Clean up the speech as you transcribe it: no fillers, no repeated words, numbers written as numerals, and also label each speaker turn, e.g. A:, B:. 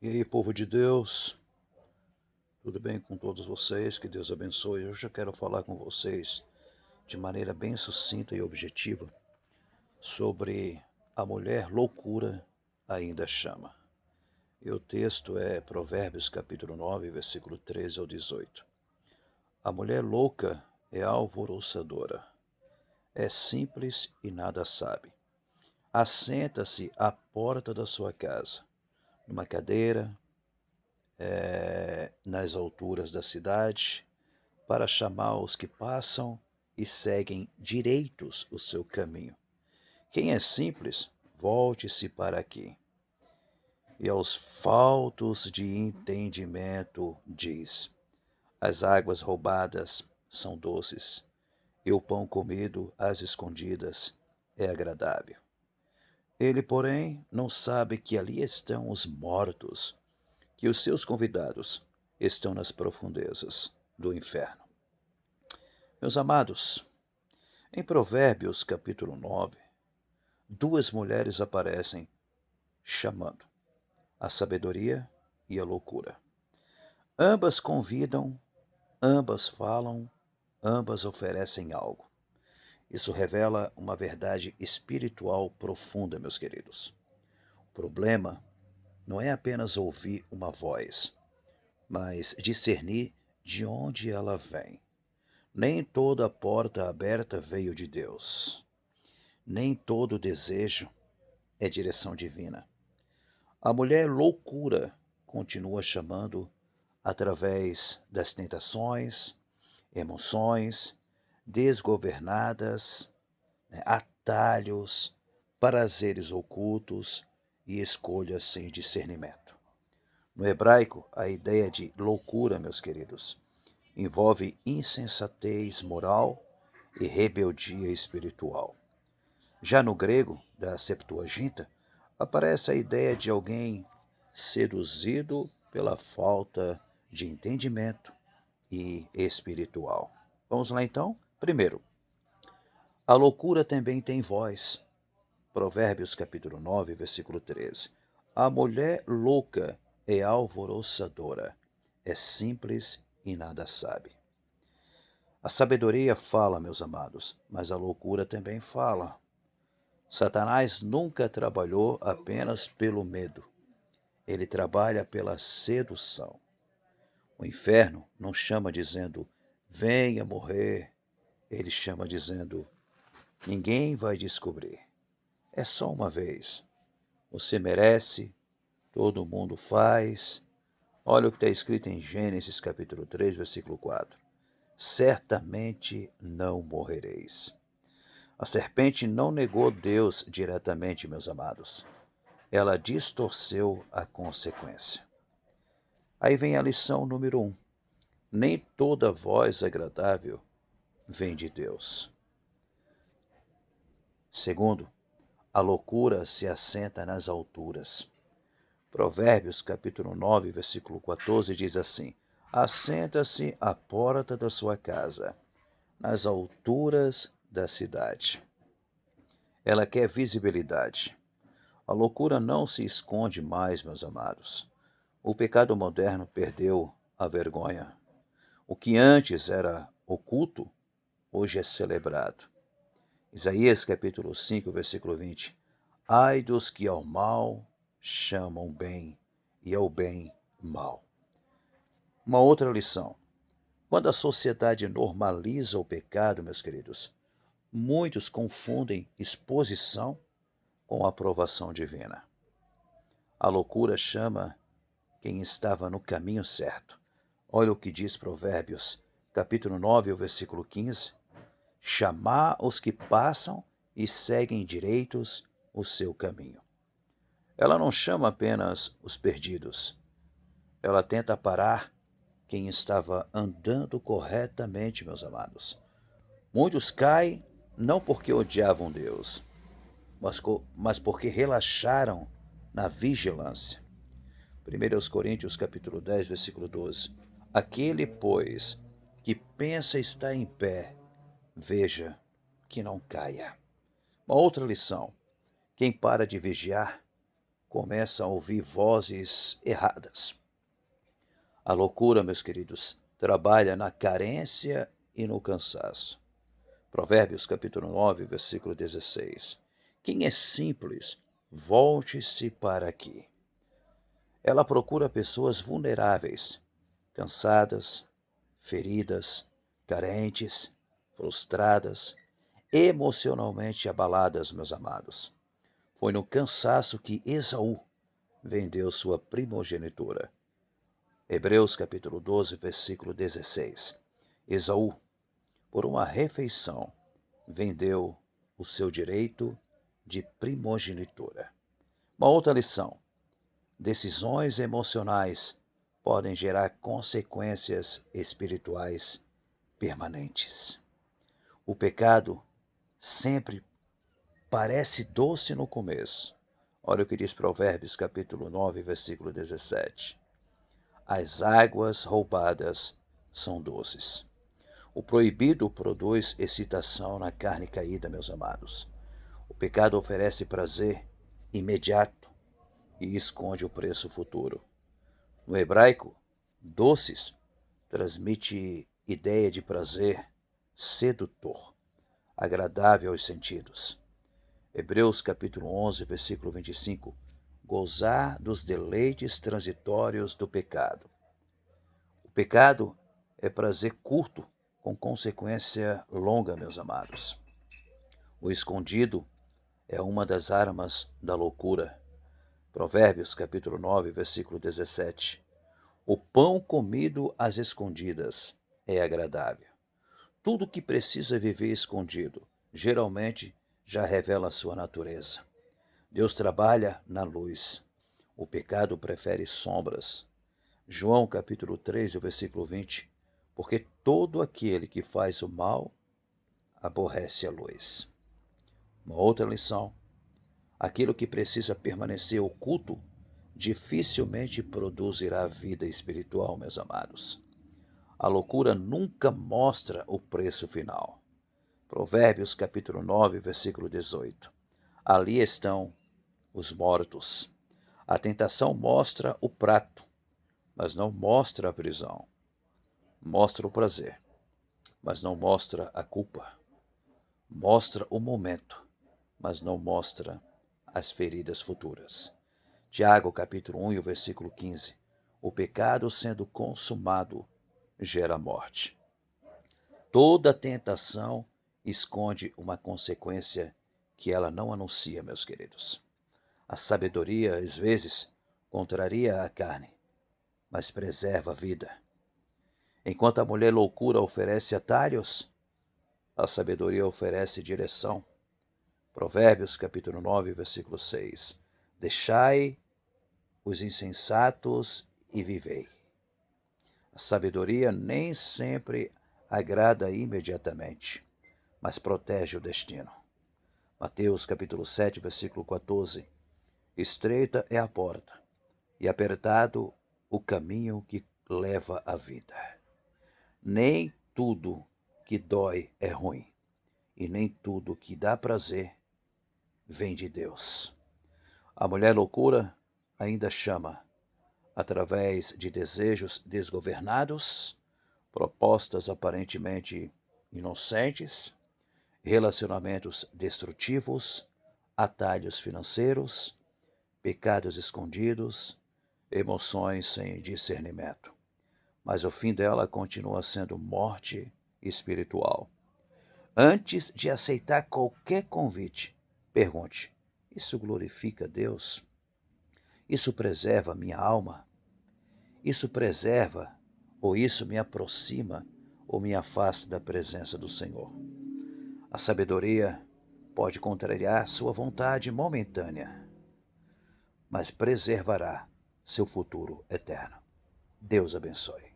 A: E aí, povo de Deus, tudo bem com todos vocês? Que Deus abençoe. Hoje eu quero falar com vocês de maneira bem sucinta e objetiva sobre a mulher loucura ainda chama. E o texto é Provérbios capítulo 9, versículo 13 ao 18. A mulher louca é alvoroçadora, é simples e nada sabe. Assenta-se à porta da sua casa, numa cadeira, nas alturas da cidade, para chamar os que passam e seguem direitos o seu caminho. Quem é simples, volte-se para aqui. E aos faltos de entendimento diz: as águas roubadas são doces, e o pão comido às escondidas é agradável. Ele, porém, não sabe que ali estão os mortos, que os seus convidados estão nas profundezas do inferno. Meus amados, em Provérbios capítulo 9, duas mulheres aparecem chamando a sabedoria e a loucura. Ambas convidam, ambas falam, ambas oferecem algo. Isso revela uma verdade espiritual profunda, meus queridos. O problema não é apenas ouvir uma voz, mas discernir de onde ela vem. Nem toda porta aberta veio de Deus. Nem todo desejo é direção divina. A mulher loucura continua chamando através das tentações, emoções desgovernadas, atalhos, prazeres ocultos e escolhas sem discernimento. No hebraico, a ideia de loucura, meus queridos, envolve insensatez moral e rebeldia espiritual. Já no grego, da Septuaginta, aparece a ideia de alguém seduzido pela falta de entendimento e espiritual. Vamos lá então? Primeiro, a loucura também tem voz. Provérbios capítulo 9, versículo 13. A mulher louca é alvoroçadora, é simples e nada sabe. A sabedoria fala, meus amados, mas a loucura também fala. Satanás nunca trabalhou apenas pelo medo. Ele trabalha pela sedução. O inferno não chama dizendo, venha morrer. Ele chama dizendo, ninguém vai descobrir. É só uma vez. Você merece, todo mundo faz. Olha o que está escrito em Gênesis capítulo 3, versículo 4. Certamente não morrereis. A serpente não negou Deus diretamente, meus amados. Ela distorceu a consequência. Aí vem a lição número 1. Nem toda voz agradável vem de Deus. Segundo, a loucura se assenta nas alturas. Provérbios capítulo 9, versículo 14 diz assim: assenta-se à porta da sua casa, nas alturas da cidade. Ela quer visibilidade. A loucura não se esconde mais, meus amados. O pecado moderno perdeu a vergonha. O que antes era oculto, hoje é celebrado. Isaías capítulo 5, versículo 20. Ai dos que ao mal chamam bem e ao bem mal. Uma outra lição. Quando a sociedade normaliza o pecado, meus queridos, muitos confundem exposição com aprovação divina. A loucura chama quem estava no caminho certo. Olha o que diz Provérbios, capítulo 9, versículo 15. Chamar os que passam e seguem direitos o seu caminho. Ela não chama apenas os perdidos. Ela tenta parar quem estava andando corretamente, meus amados. Muitos caem não porque odiavam Deus, mas porque relaxaram na vigilância. 1 Coríntios capítulo 10, versículo 12. Aquele, pois, que pensa estar em pé, veja que não caia. Uma outra lição. Quem para de vigiar começam a ouvir vozes erradas. A loucura, meus queridos, trabalha na carência e no cansaço. Provérbios capítulo 9, versículo 16. Quem é simples, volte-se para aqui. Ela procura pessoas vulneráveis, cansadas, feridas, carentes, frustradas, emocionalmente abaladas, meus amados. Foi no cansaço que Esaú vendeu sua primogenitura. Hebreus capítulo 12, versículo 16. Esaú, por uma refeição, vendeu o seu direito de primogenitura. Uma outra lição: decisões emocionais podem gerar consequências espirituais permanentes. O pecado sempre parece doce no começo. Olha o que diz Provérbios capítulo 9, versículo 17. As águas roubadas são doces. O proibido produz excitação na carne caída, meus amados. O pecado oferece prazer imediato e esconde o preço futuro. No hebraico, doces transmite ideia de prazer sedutor, agradável aos sentidos. Hebreus capítulo 11, versículo 25. Gozar dos deleites transitórios do pecado. O pecado é prazer curto, com consequência longa, meus amados. O escondido é uma das armas da loucura. Provérbios capítulo 9, versículo 17. O pão comido às escondidas é agradável. Tudo que precisa viver escondido, geralmente já revela a sua natureza. Deus trabalha na luz. O pecado prefere sombras. João capítulo 3, versículo 20. Porque todo aquele que faz o mal aborrece a luz. Uma outra lição: aquilo que precisa permanecer oculto dificilmente produzirá vida espiritual, meus amados. A loucura nunca mostra o preço final. Provérbios capítulo 9, versículo 18. Ali estão os mortos. A tentação mostra o prato, mas não mostra a prisão. Mostra o prazer, mas não mostra a culpa. Mostra o momento, mas não mostra as feridas futuras. Tiago capítulo 1 e o versículo 15. O pecado sendo consumado gera morte. Toda tentação esconde uma consequência que ela não anuncia, meus queridos. A sabedoria, às vezes, contraria a carne, mas preserva a vida. Enquanto a mulher loucura oferece atalhos, a sabedoria oferece direção. Provérbios capítulo 9, versículo 6. Deixai os insensatos e vivei. A sabedoria nem sempre agrada imediatamente, mas protege o destino. Mateus capítulo 7, versículo 14. Estreita é a porta, e apertado o caminho que leva à vida. Nem tudo que dói é ruim, e nem tudo que dá prazer vem de Deus. A mulher loucura ainda chama, através de desejos desgovernados, propostas aparentemente inocentes, relacionamentos destrutivos, atalhos financeiros, pecados escondidos, emoções sem discernimento. Mas o fim dela continua sendo morte espiritual. Antes de aceitar qualquer convite, pergunte: isso glorifica Deus? Isso preserva minha alma? Isso preserva ou isso me aproxima ou me afasta da presença do Senhor? A sabedoria pode contrariar sua vontade momentânea, mas preservará seu futuro eterno. Deus abençoe.